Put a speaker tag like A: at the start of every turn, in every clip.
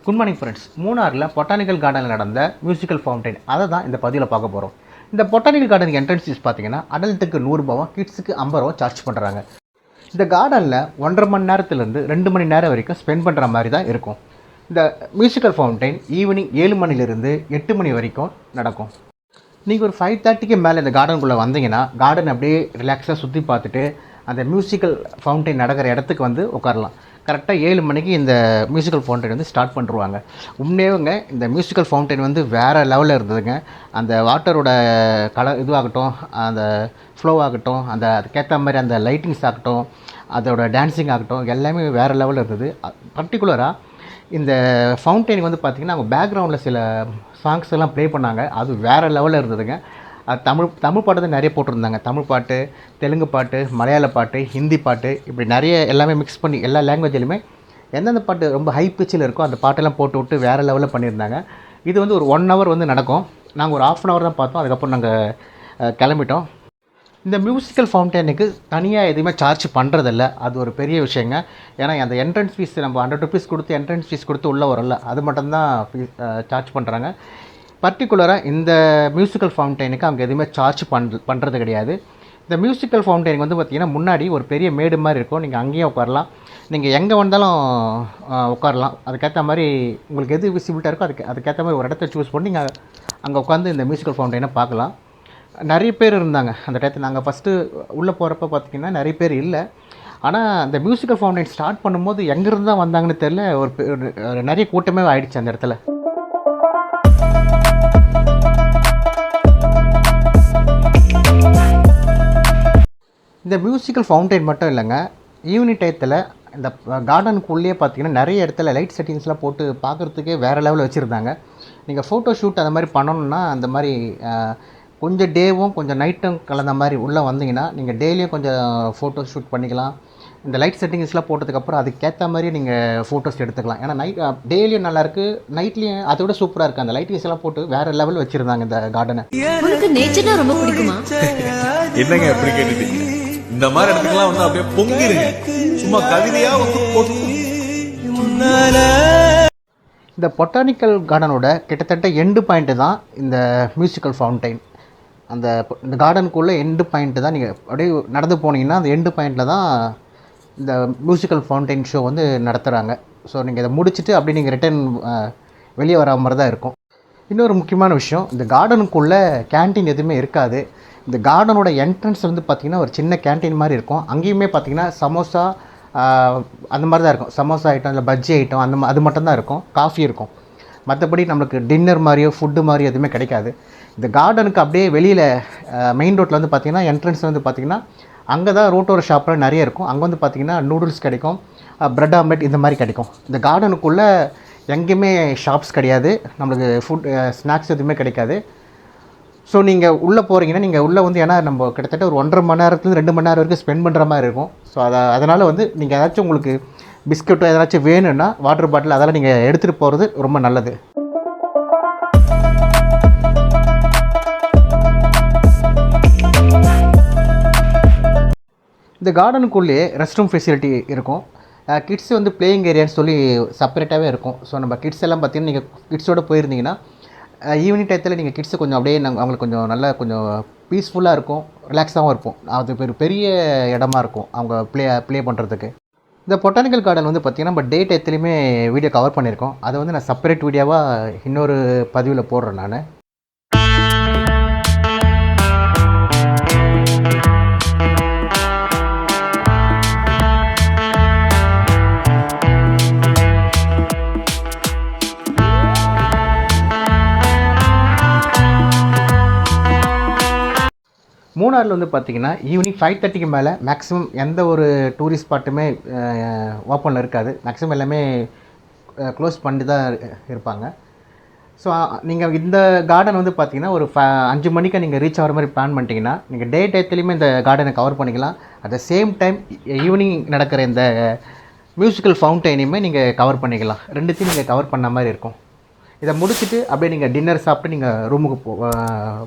A: Good morning friends. மூணாரில் botanical கார்டனில் நடந்த மியூசிக்கல் ஃபவுண்டைன் அதை தான் இந்த பதிவில் பார்க்க போகிறோம். இந்த பொட்டானிக்கல் கார்டனுக்கு என்ட்ரன்ஸ் ஃபீஸ் பார்த்தீங்கன்னா அடல்ட்டுக்கு 100 ரூபாவும் கிட்ஸுக்கு 50 ரூபா சார்ஜ் பண்ணுறாங்க. இந்த கார்டனில் 1.5 மணி நேரத்துலேருந்து 2 மணி நேரம் வரைக்கும் ஸ்பெண்ட் பண்ணுற மாதிரி தான் இருக்கும். இந்த மியூசிக்கல் ஃபவுண்டைன் ஈவினிங் 7 மணிலேருந்து 8 மணி வரைக்கும் நடக்கும். நீங்கள் ஒரு 5:30க்கு மேலே இந்த கார்டனுக்குள்ளே வந்தீங்கன்னா கார்டன் அப்படியே ரிலாக்ஸாக சுற்றி பார்த்துட்டு அந்த மியூசிக்கல் ஃபவுண்டைன் நடக்கிற இடத்துக்கு வந்து உட்காரலாம். கரெக்டாக 7 மணிக்கு இந்த மியூசிக்கல் ஃபவுண்டைன் வந்து ஸ்டார்ட் பண்ணிருவாங்க. உண்மையாகங்க இந்த மியூசிக்கல் ஃபவுண்டைன் வந்து வேறு லெவலில் இருந்ததுங்க. அந்த வாட்டரோட கலர் இதுவாகட்டும், அந்த ஃப்ளோ ஆகட்டும், அதுக்கேற்ற மாதிரி அந்த லைட்டிங்ஸ் ஆகட்டும், அதோட டான்ஸிங் ஆகட்டும், எல்லாமே வேறு லெவலில் இருந்தது. பர்டிகுலராக இந்த ஃபவுண்டைனுக்கு வந்து பார்த்திங்கன்னா அவங்க பேக்ரவுண்டில் சில சாங்ஸ் எல்லாம் ப்ளே பண்ணாங்க. அது வேறு லெவலில் இருந்ததுங்க. அது தமிழ் பாட்டு தான் நிறைய போட்டிருந்தாங்க. தமிழ் பாட்டு, தெலுங்கு பாட்டு, மலையாள பாட்டு, ஹிந்தி பாட்டு, இப்படி நிறைய எல்லாமே மிக்ஸ் பண்ணி எல்லா லாங்குவேஜ்லையுமே எந்தெந்த பாட்டு ரொம்ப ஹை பிச்சில் இருக்கோ அந்த பாட்டெல்லாம் போட்டு விட்டு வேறு லெவலில் பண்ணியிருந்தாங்க. இது வந்து ஒரு 1 ஹவர் வந்து நடக்கும். நாங்கள் ஒரு 1/2 ஹவர் தான் பார்த்தோம். அதுக்கப்புறம் நாங்கள் கிளம்பிட்டோம். இந்த மியூசிக்கல் ஃபவுண்டைனுக்கு தனியாக எதுவுமே சார்ஜ் பண்ணுறதில்ல. அது ஒரு பெரிய விஷயங்க. ஏன்னா அந்த என்ட்ரன்ஸ் ஃபீஸ் நம்ம 100 ரூபீஸ் கொடுத்து என்ட்ரன்ஸ் ஃபீஸ் கொடுத்து உள்ளே வரல, அது மட்டும்தான் சார்ஜ் பண்ணுறாங்க. பர்டிகுலராக இந்த மியூசிக்கல் ஃபவுண்டைனுக்கு அவங்க எதுவுமே சார்ஜ் பண்ணுறது கிடையாது. இந்த மியூசிக்கல் ஃபவுண்டைனுக்கு வந்து பார்த்திங்கன்னா முன்னாடி ஒரு பெரிய மேடு மாதிரி இருக்கும். நீங்கள் அங்கேயே உட்காரலாம். நீங்கள் எங்கே வந்தாலும் உட்காரலாம். அதுக்கேற்ற மாதிரி உங்களுக்கு எது விசிபிலிட்டாக இருக்கோ அதுக்கேற்ற மாதிரி ஒரு இடத்த சூஸ் பண்ணி நீங்கள் அங்கே உட்காந்து இந்த மியூசிக்கல் ஃபவுண்டைனை பார்க்கலாம். நிறைய பேர் இருந்தாங்க அந்த டயத்தில். நாங்கள் ஃபஸ்ட்டு உள்ளே போகிறப்ப பார்த்திங்கன்னா நிறைய பேர் இல்லை. ஆனால் அந்த மியூசிக்கல் ஃபவுண்டைன் ஸ்டார்ட் பண்ணும்போது எங்கேருந்து தான் வந்தாங்கன்னு தெரியல, ஒரு நிறைய கூட்டமே ஆயிடுச்சு அந்த இடத்துல. இந்த மியூசிக்கல் ஃபவுண்டைன் மட்டும் இல்லைங்க, ஈவினிங் டயத்தில் இந்த கார்டனுக்குள்ளேயே பார்த்தீங்கன்னா நிறைய இடத்துல லைட் செட்டிங்ஸ்லாம் போட்டு பார்க்குறதுக்கே வேறு லெவலில் வச்சுருந்தாங்க. நீங்கள் ஃபோட்டோ ஷூட் அந்த மாதிரி பண்ணணுன்னா அந்த மாதிரி கொஞ்சம் டேவும் கொஞ்சம் நைட்டும் கலந்த மாதிரி உள்ளே வந்தீங்கன்னா நீங்கள் டெய்லியும் கொஞ்சம் ஃபோட்டோ ஷூட் பண்ணிக்கலாம். இந்த லைட் செட்டிங்ஸ்லாம் போட்டதுக்கப்புறம் அதுக்கேற்ற மாதிரி நீங்கள் ஃபோட்டோஸ் எடுத்துக்கலாம். ஏன்னா நைட் டெய்லியும் நல்லாயிருக்கு, நைட்லேயும் அதோட சூப்பராக இருக்குது. அந்த லைட்டிங்ஸ் எல்லாம் போட்டு வேறு லெவல் வச்சுருந்தாங்க இந்த கார்டனை.
B: நேச்சர்னா ரொம்ப பிடிக்குமா?
C: என்னங்க எப்படி கேட்டுட்டீங்க? இந்த மாதிரி இடத்துக்குலாம் வந்து அப்படியே பொங்கிருங்க. சும்மா கவிதையா வந்து போட்டு.
A: இந்த பொட்டானிக்கல் கார்டனோட கிட்டத்தட்ட எண்டு பாயிண்ட்டு தான் இந்த மியூசிக்கல் ஃபவுண்டைன். இந்த கார்டனுக்குள்ளே எண்டு பாயிண்ட்டு தான். நீங்கள் அப்படியே நடந்து போனீங்கன்னா அந்த எண்டு பாயிண்டில் தான் இந்த மியூசிக்கல் ஃபவுண்டைன் ஷோ வந்து நடத்துகிறாங்க. ஸோ நீங்கள் இதை முடிச்சுட்டு அப்படியே நீங்கள் ரிட்டர்ன் வெளியே வர மாதிரி தான் இருக்கும். இன்னொரு முக்கியமான விஷயம், இந்த கார்டனுக்குள்ளே கேன்டீன் எதுவுமே இருக்காது. இந்த கார்டனோட என்ட்ரன்ஸ் வந்து பார்த்திங்கன்னா ஒரு சின்ன கேன்டீன் மாதிரி இருக்கும். அங்கேயுமே பார்த்திங்கன்னா சமோசா அந்த மாதிரி தான் இருக்கும். சமோசா ஐட்டம், இல்லை பஜ்ஜி ஐட்டம் அது மட்டும்தான் இருக்கும். காஃபி இருக்கும். மற்றபடி நம்மளுக்கு டின்னர் மாதிரியோ ஃபுட்டு மாதிரியோ எதுவுமே கிடைக்காது. இந்த கார்டனுக்கு அப்படியே வெளியில் மெயின் ரோட்டில் வந்து பார்த்திங்கன்னா என்ட்ரன்ஸ் வந்து பார்த்திங்கன்னா அங்கே தான் ரோட்டோர ஷாப்லாம் நிறைய இருக்கும். அங்கே வந்து பார்த்திங்கன்னா நூடுல்ஸ் கிடைக்கும், ப்ரெட் ஆம்லெட் இந்த மாதிரி கிடைக்கும். இந்த கார்டனுக்குள்ளே எங்கேயுமே ஷாப்ஸ் கிடையாது, நம்மளுக்கு ஃபுட் ஸ்நாக்ஸ் எதுவுமே கிடைக்காது. ஸோ நீங்கள் உள்ளே போகிறீங்கன்னா நீங்கள் உள்ளே வந்து ஏன்னா நம்ம கிட்டத்தட்ட ஒரு 1.5 மணி நேரத்துலேருந்து 2 மணி நேரம் வரைக்கும் ஸ்பெண்ட் பண்ணுற மாதிரி இருக்கும். ஸோ அதனால் வந்து நீங்கள் ஏதாச்சும் உங்களுக்கு பிஸ்கட்டோ ஏதாச்சும் வேணும்னா வாட்டர் பாட்டில் அதெல்லாம் நீங்கள் எடுத்துகிட்டு போகிறது ரொம்ப நல்லது. இந்த கார்டனுக்குள்ளேயே ரெஸ்ட் ரூம் ஃபெசிலிட்டி இருக்கும். கிட்ஸ் வந்து பிளேயிங் ஏரியான்னு சொல்லி செப்பரேட்டாகவே இருக்கும். ஸோ நம்ம கிட்ஸ் எல்லாம் பார்த்திங்கன்னா நீங்கள் கிட்ஸோடு போயிருந்தீங்கன்னா ஈவினிங் டயத்தில் நீங்கள் கிட்ஸு கொஞ்சம் அப்படியே அவங்களுக்கு கொஞ்சம் நல்லா கொஞ்சம் பீஸ்ஃபுல்லாக இருக்கும், ரிலாக்ஸாகவும் இருக்கும். அது பெரிய இடமா இருக்கும் அவங்க ப்ளே பண்ணுறதுக்கு. இந்த பொட்டானிக்கல் கார்டன் வந்து பார்த்திங்கன்னா நம்ம டே டயத்துலையுமே வீடியோ கவர் பண்ணியிருக்கோம். அதை வந்து நான் செப்பரேட் வீடியோவாக இன்னொரு பதிவில் போடுறேன் நான். மூணாரில் வந்து பார்த்திங்கன்னா ஈவினிங் 5:30க்கு மேலே மேக்ஸிமம் எந்த ஒரு டூரிஸ்ட் ஸ்பாட்டுமே ஓப்பனில் இருக்காது. மேக்ஸிமம் எல்லாமே க்ளோஸ் பண்ணி தான் இருப்பாங்க. ஸோ நீங்கள் இந்த கார்டன் வந்து பார்த்திங்கன்னா ஒரு 5 மணிக்கு நீங்கள் ரீச் ஆகிற மாதிரி பிளான் பண்ணிட்டீங்கன்னா நீங்கள் டே டயத்துலேயுமே இந்த கார்டனை கவர் பண்ணிக்கலாம். At the same time evening நடக்கிற இந்த மியூசிக்கல் ஃபவுண்டைனையுமே நீங்கள் கவர் பண்ணிக்கலாம். ரெண்டுத்தையும் நீங்கள் கவர் பண்ண மாதிரி இருக்கும். இதை முடிச்சுட்டு அப்படியே நீங்கள் டின்னர் சாப்பிட்டு நீங்கள் ரூமுக்கு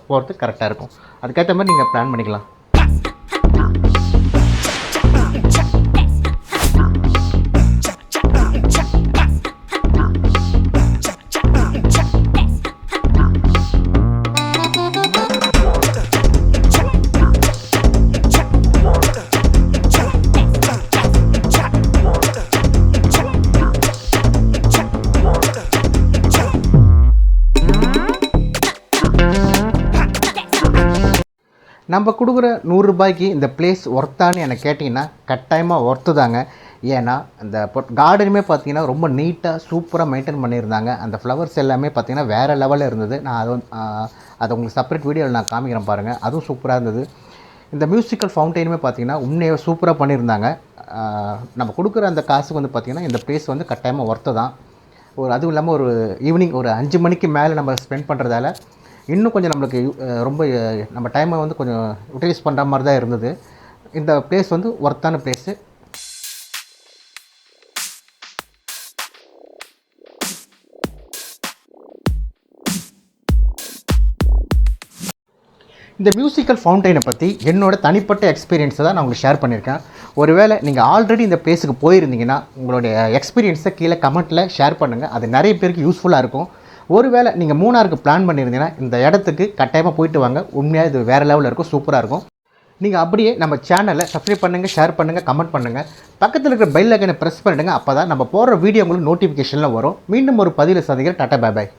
A: போகிறதுக்கு கரெக்டாக இருக்கும். அதுக்கேற்ற மாதிரி நீங்கள் பிளான் பண்ணிக்கலாம். நம்ம கொடுக்குற 100 ரூபாய்க்கு இந்த பிளேஸ் ஒர்த்தான்னு எனக்கு கேட்டிங்கன்னா கட்டாயமாக ஒர்த்து தாங்க. ஏன்னா அந்த கார்டனுமே பார்த்தீங்கன்னா ரொம்ப நீட்டாக சூப்பராக மெயின்டைன் பண்ணியிருந்தாங்க. அந்த ஃப்ளவர்ஸ் எல்லாமே பார்த்தீங்கன்னா வேறு லெவலில் இருந்தது. நான் அதை உங்களுக்கு செப்பரேட் வீடியோவில் நான் காமிக்கிறேன் பாருங்கள். அதுவும் சூப்பராக இருந்தது. இந்த மியூசிக்கல் ஃபவுண்டெயினுமே பார்த்தீங்கன்னா உண்மையாக சூப்பராக பண்ணியிருந்தாங்க. நம்ம கொடுக்குற அந்த காசுக்கு வந்து பார்த்திங்கன்னா இந்த பிளேஸ் வந்து கட்டாயமாக ஒர்த்து தான். அதுவும் இல்லாமல் ஒரு ஈவினிங் ஒரு 5 மணிக்கு மேலே நம்ம ஸ்பெண்ட் பண்ணுறதால இன்னும் கொஞ்சம் நம்மளுக்கு ரொம்ப நம்ம டைமை வந்து கொஞ்சம் யூட்டிலைஸ் பண்ணுற மாதிரி தான் இருந்தது. இந்த பிளேஸ் வந்து ஒர்த்தான பிளேஸு. இந்த மியூசிக்கல் ஃபவுண்டெயினை பற்றி என்னோட தனிப்பட்ட எக்ஸ்பீரியன்ஸை தான் நான் உங்களுக்கு ஷேர் பண்ணியிருக்கேன். ஒருவேளை நீங்கள் ஆல்ரெடி இந்த பிளேஸுக்கு போயிருந்தீங்கன்னா உங்களுடைய எக்ஸ்பீரியன்ஸை கீழே கமெண்ட்டில் ஷேர் பண்ணுங்கள். அது நிறைய பேருக்கு யூஸ்ஃபுல்லாக இருக்கும். ஒருவேளை நீங்கள் மூணாருக்கு பிளான் பண்ணியிருந்தீங்கன்னா இந்த இடத்துக்கு கட்டாயமாக போயிட்டு வாங்க. உண்மையாக இது வேறு லெவலில் இருக்கும், சூப்பராக இருக்கும். நீங்கள் அப்படியே நம்ம சேனலை சப்ஸ்கிரைப் பண்ணுங்கள், ஷேர் பண்ணுங்கள், கமெண்ட் பண்ணுங்கள். பக்கத்தில் இருக்கிற பெல் ஐக்கனை ப்ரெஸ் பண்ணிடுங்க. அப்போ தான் நம்ம போடுற வீடியோ உங்களுக்கு நோட்டிஃபிகேஷனில் வரும். மீண்டும் ஒரு பதிவில் சந்திக்கிறேன். Tata, bye bye.